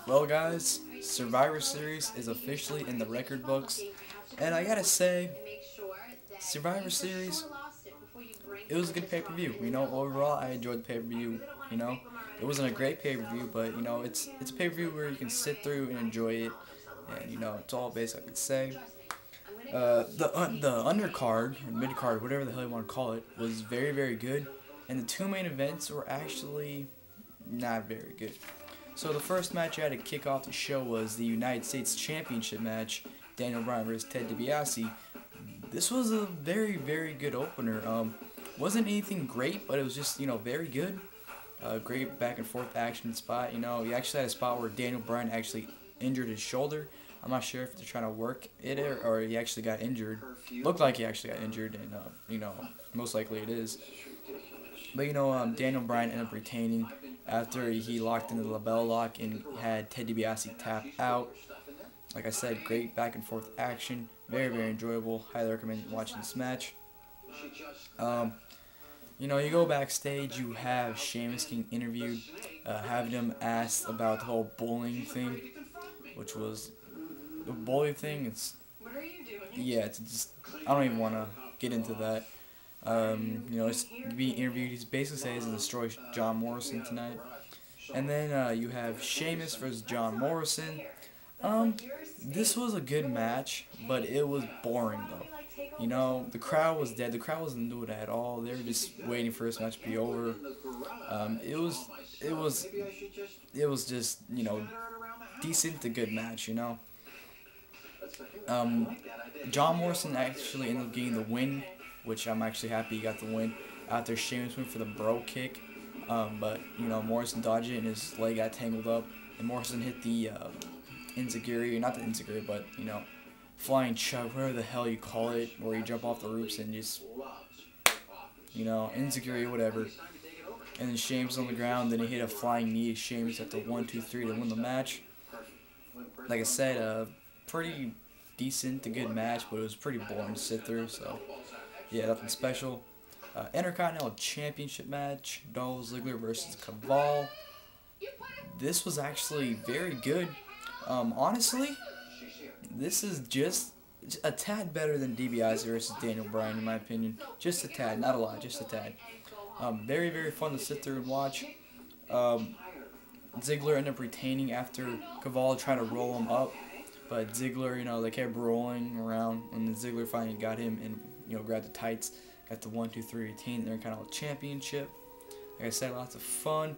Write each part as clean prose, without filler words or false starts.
Well, guys, Survivor Series is officially in the record books, and I gotta say, Survivor Series, it was a good pay-per-view. Overall, I enjoyed the pay-per-view. It wasn't a great pay-per-view, but it's a pay-per-view where you can sit through and enjoy it, and it's all basic. I could say. The undercard, or mid-card, whatever the hell you want to call it, was very, very good, and the two main events were actually not very good. So the first match I had to kick off the show was the United States Championship match, Daniel Bryan versus Ted DiBiase. This was a very, very good opener. Wasn't anything great, but it was just, very good. Great back and forth action spot. He actually had a spot where Daniel Bryan actually injured his shoulder. I'm not sure if they're trying to work it or he actually got injured. Looked like he actually got injured, and most likely it is. But Daniel Bryan ended up retaining after he locked into the label lock and had Ted DiBiase tap out. Like I said, great back and forth action, very, very enjoyable. Highly recommend watching this match. You go backstage, you have Sheamus getting interviewed, having him asked about the whole bullying thing, which was the bully thing. It's just I don't even want to get into that. It's being interviewed. He's basically saying he's going to destroy John Morrison tonight. And then you have Sheamus versus John Morrison. This was a good match, but it was boring though. The crowd was dead. The crowd wasn't doing it at all. They were just waiting for this match to be over. It was just decent to good match. John Morrison actually ended up getting the win, which I'm actually happy he got the win after Sheamus went for the bro kick. But Morrison dodged it and his leg got tangled up, and Morrison hit the enziguri, not the enziguri, but flying chug, whatever the hell you call it, where you jump off the roofs and just enziguri, whatever. And then Sheamus on the ground, then he hit a flying knee. Sheamus at the 1, 2, 3 to win the match. Like I said, pretty decent to good match, but it was pretty boring to sit through. So yeah, nothing special. Intercontinental Championship match, Dolph Ziggler versus Kaval. This was actually very good. Honestly, this is just a tad better than DiBiase versus Daniel Bryan, in my opinion. Just a tad, not a lot, just a tad. Very, very fun to sit through and watch. Ziggler ended up retaining after Kaval tried to roll him up, but Ziggler, they kept rolling around, and then Ziggler finally got him and grabbed the tights. Got the 1, 2, 3 retain their kind of championship. Like I said, lots of fun.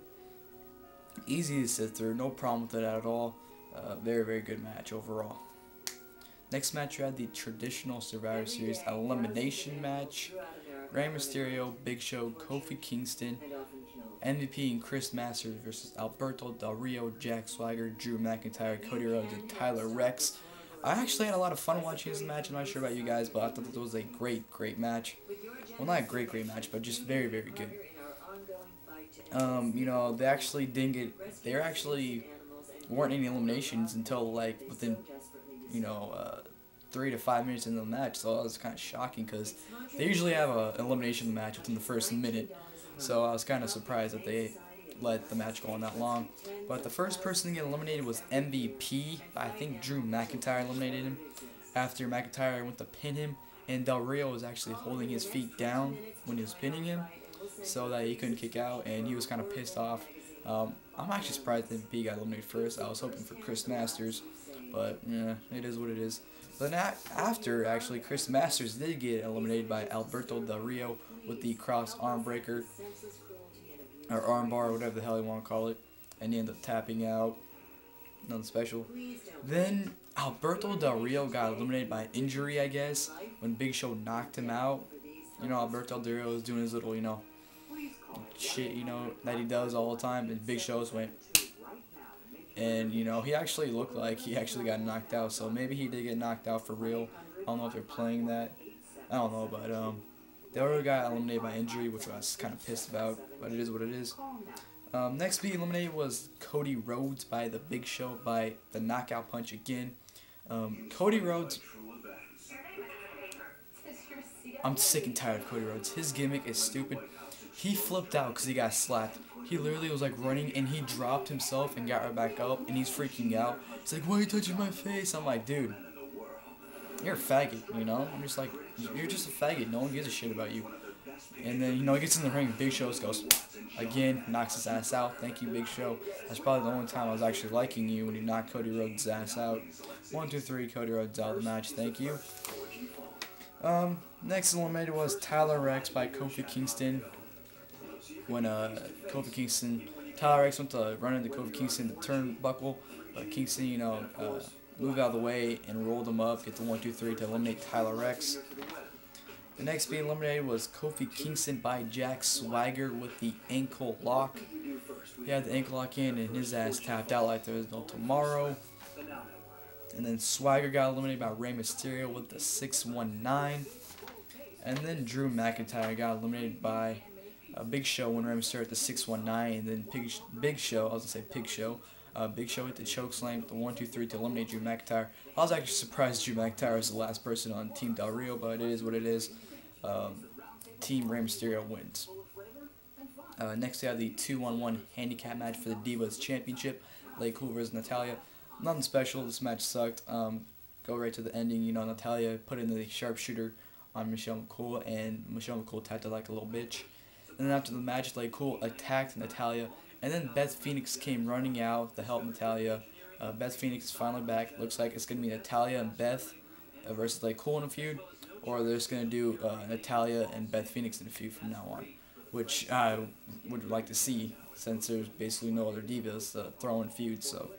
Easy to sit through. No problem with it at all. Very, very good match overall. Next match, you had the traditional Survivor Series elimination match. Rey Mysterio, Big Show, Kofi Kingston, MVP and Chris Masters versus Alberto, Del Rio, Jack Swagger, Drew McIntyre, Cody Rhodes, and Tyler Reks. I actually had a lot of fun watching this match. I'm not sure about you guys, but I thought it was a great, great match. Well, not a great, great match, but just very, very good. They actually didn't get, there actually weren't any eliminations until within, 3 to 5 minutes into the match. So that was kind of shocking because they usually have an elimination match within the first minute. So I was kind of surprised that they let the match go on that long. But the first person to get eliminated was MVP. I think Drew McIntyre eliminated him after McIntyre went to pin him, and Del Rio was actually holding his feet down when he was pinning him so that he couldn't kick out, and he was kind of pissed off. I'm actually surprised that MVP got eliminated first. I was hoping for Chris Masters, but yeah, it is what it is. But after, actually, Chris Masters did get eliminated by Alberto Del Rio with the cross arm breaker, or armbar, whatever the hell you want to call it, and he ended up tapping out. Nothing special. Then Alberto Del Rio got eliminated by injury, I guess, when Big Show knocked him out. Alberto Del Rio was doing his little, shit, that he does all the time, and Big Show just went, and, he actually looked like he actually got knocked out, so maybe he did get knocked out for real. I don't know if they're playing that. I don't know, but, Del Rio got eliminated by injury, which I was kind of pissed about, but it is what it is. Next to be eliminated was Cody Rhodes by the Big Show by the knockout punch again. Cody Rhodes, I'm sick and tired of Cody Rhodes. His gimmick is stupid. He flipped out because he got slapped. He literally was like running and he dropped himself and got right back up and he's freaking out. He's like, why are you touching my face? I'm like, dude, you're a faggot, you know? I'm just like, you're just a faggot. No one gives a shit about you. And then, you know, he gets in the ring. Big Show goes, again, knocks his ass out. Thank you, Big Show. That's probably the only time I was actually liking you, when you knocked Cody Rhodes' ass out. 1, 2, 3, Cody Rhodes out of the match. Thank you. Next eliminated was Tyler Reks by Kofi Kingston. When Tyler Reks went to run into Kofi Kingston, the turnbuckle, but Kingston, you know, moved out of the way and rolled him up, get the 1, 2, 3 to eliminate Tyler Reks. The next being eliminated was Kofi Kingston by Jack Swagger with the ankle lock. He had the ankle lock in and his ass tapped out like there was no tomorrow. And then Swagger got eliminated by Rey Mysterio with the 619. And then Drew McIntyre got eliminated by Big Show when Rey Mysterio at the 619. And then Big Show hit the chokeslam with the 1, 2, 3 to eliminate Drew McIntyre. I was actually surprised Drew McIntyre was the last person on Team Del Rio, but it is what it is. Team Rey Mysterio wins. Next we have the 2-on-1 handicap match for the Divas Championship. LayCool versus Natalya. Nothing special. This match sucked. Go right to the ending. You know, Natalya put in the sharpshooter on Michelle McCool, and Michelle McCool tapped her like a little bitch. And then after the match, LayCool attacked Natalya. And then Beth Phoenix came running out to help Natalya. Beth Phoenix is finally back. Looks like it's going to be Natalya and Beth versus LayCool in a feud. Or they're just going to do Natalya and Beth Phoenix in a feud from now on. Which I would like to see, since there's basically no other divas to throw in feuds. So,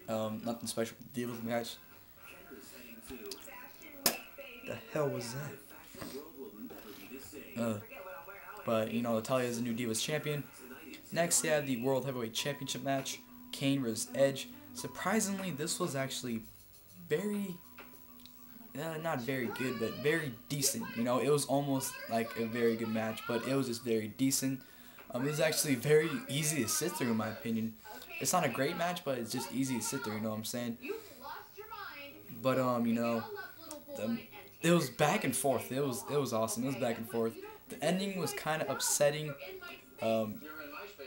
nothing special with the Divas match. The hell was that? But, you know, Natalya is the new Divas champion. Next, they had the World Heavyweight Championship match, Kane versus Edge. Surprisingly, this was actually very, not very good, but very decent. You know, it was almost like a very good match, but it was just very decent. It was actually very easy to sit through, in my opinion. It's not a great match, but it's just easy to sit through, you know what I'm saying? But, you know, it was back and forth. It was awesome. It was back and forth. The ending was kind of upsetting.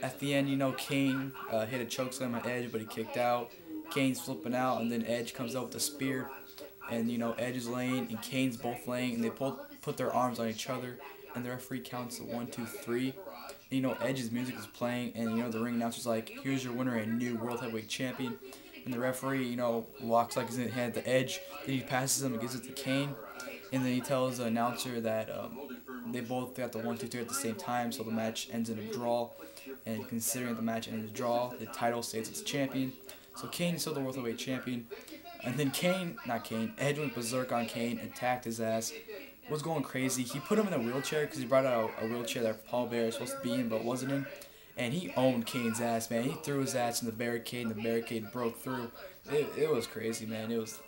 At the end, you know, Kane hit a chokeslam on Edge, but he kicked out. Kane's flipping out, and then Edge comes out with a spear. And, you know, Edge is laying, and Kane's both laying, and they put their arms on each other. And the referee counts to 1, 2, 3. And, you know, Edge's music is playing, and, you know, the ring announcer's like, here's your winner and new World Heavyweight Champion. And the referee, you know, walks like he's going to hand it to Edge. Then he passes him and gives it to Kane. And then he tells the announcer that they both got the 1, 2, 3 at the same time, so the match ends in a draw. And considering the match ended in a draw, the title stays as champion. So Kane is still the World Heavyweight Champion. And then Edge went berserk on Kane, attacked his ass, was going crazy. He put him in a wheelchair because he brought out a wheelchair that Paul Bearer was supposed to be in but wasn't in. And he owned Kane's ass, man. He threw his ass in the barricade, and the barricade broke through. It was crazy, man. It was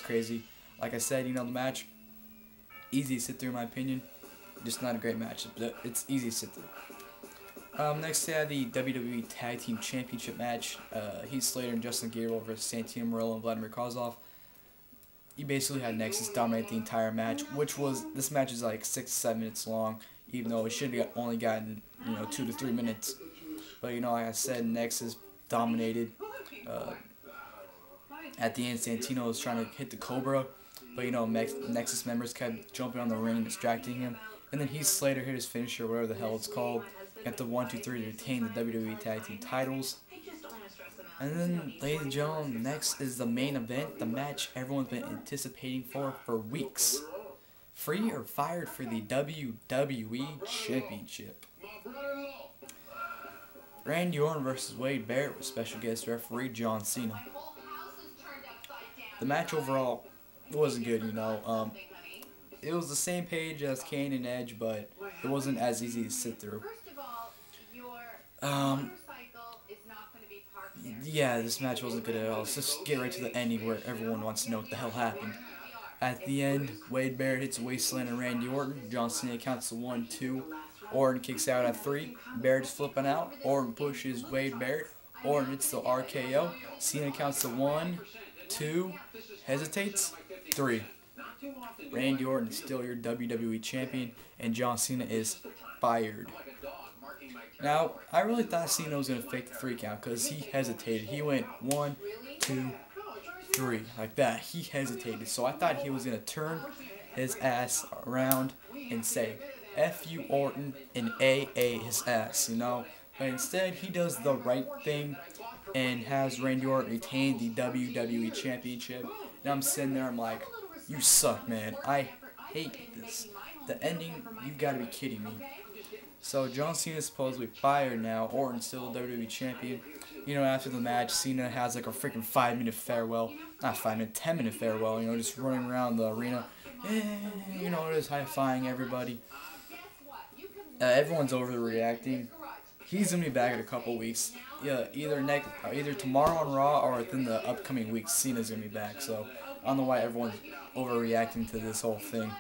crazy. Like I said, you know, the match, easy to sit through in my opinion. Just not a great match. It's easy to sit through. Next, they had the WWE Tag Team Championship match. Heath, Slater, and Justin Gabriel versus Santino, Marella, and Vladimir Kozlov. You basically had Nexus dominate the entire match, this match is like 6 to 7 minutes long, even though it should have only gotten, you know, 2 to 3 minutes. But, you know, like I said, Nexus dominated. At the end, Santino was trying to hit the Cobra, but, you know, Nexus members kept jumping on the ring, distracting him. And then Heath, Slater hit his finisher, whatever the hell it's called, at the 1, 2, 3 to retain the WWE Tag Team titles. And then, ladies and gentlemen, next is the main event, the match everyone's been anticipating for weeks. Free or fired for the WWE Championship. Randy Orton versus Wade Barrett with special guest referee John Cena. The match overall wasn't good, you know. It was the same page as Kane and Edge, but it wasn't as easy to sit through. Yeah, this match wasn't good at all. Let's just get right to the ending where everyone wants to know what the hell happened. At the end, Wade Barrett hits a wasteland on Randy Orton. John Cena counts to 1, 2. Orton kicks out at 3. Barrett's flipping out. Orton pushes Wade Barrett. Orton hits the RKO. Cena counts to 1, 2. Hesitates. 3. Randy Orton is still your WWE champion, and John Cena is fired. Now, I really thought Cena was going to fake the 3 count because he hesitated. He went 1, 2, 3, like that. He hesitated. So I thought he was going to turn his ass around and say, F you Orton, and AA his ass, you know. But instead, he does the right thing and has Randy Orton retain the WWE Championship. And I'm sitting there, I'm like, you suck, man. I hate this. The ending, you gotta be kidding me. So John Cena is supposedly fired now. Orton's still WWE champion. You know, after the match, Cena has like a freaking 5-minute farewell. Not 5-minute, 10-minute farewell. You know, just running around the arena. You know, just high-fiving everybody. Everyone's overreacting. He's gonna be back in a couple weeks. Yeah, either tomorrow on Raw or within the upcoming weeks. Cena's gonna be back. So I don't know why everyone's overreacting to this whole thing.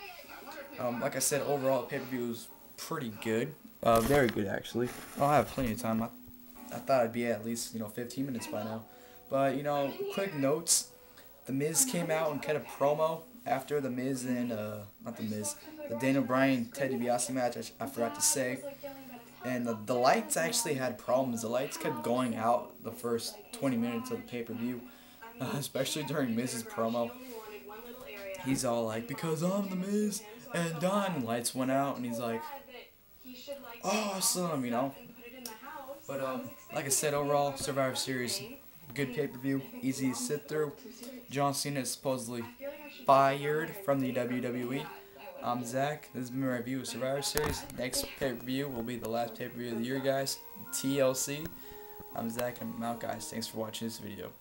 Like I said, overall, the pay-per-view was pretty good. Very good, actually. I'll have plenty of time. I thought I'd be at least, 15 minutes by now. But, quick notes. The Miz came out and cut a promo after the Miz and, the Daniel Bryan Ted DiBiase match, I forgot to say. And the lights actually had problems. The lights kept going out the first 20 minutes of the pay-per-view, especially during Miz's promo. He's all like, because I'm the Miz and Don, lights went out, and he's like, awesome, But, like I said, overall, Survivor Series, good pay-per-view, easy to sit through. John Cena is supposedly fired from the WWE. I'm Zach. This has been my review of Survivor Series. Next pay-per-view will be the last pay-per-view of the year, guys. TLC. I'm Zach, and I'm out, guys. Thanks for watching this video.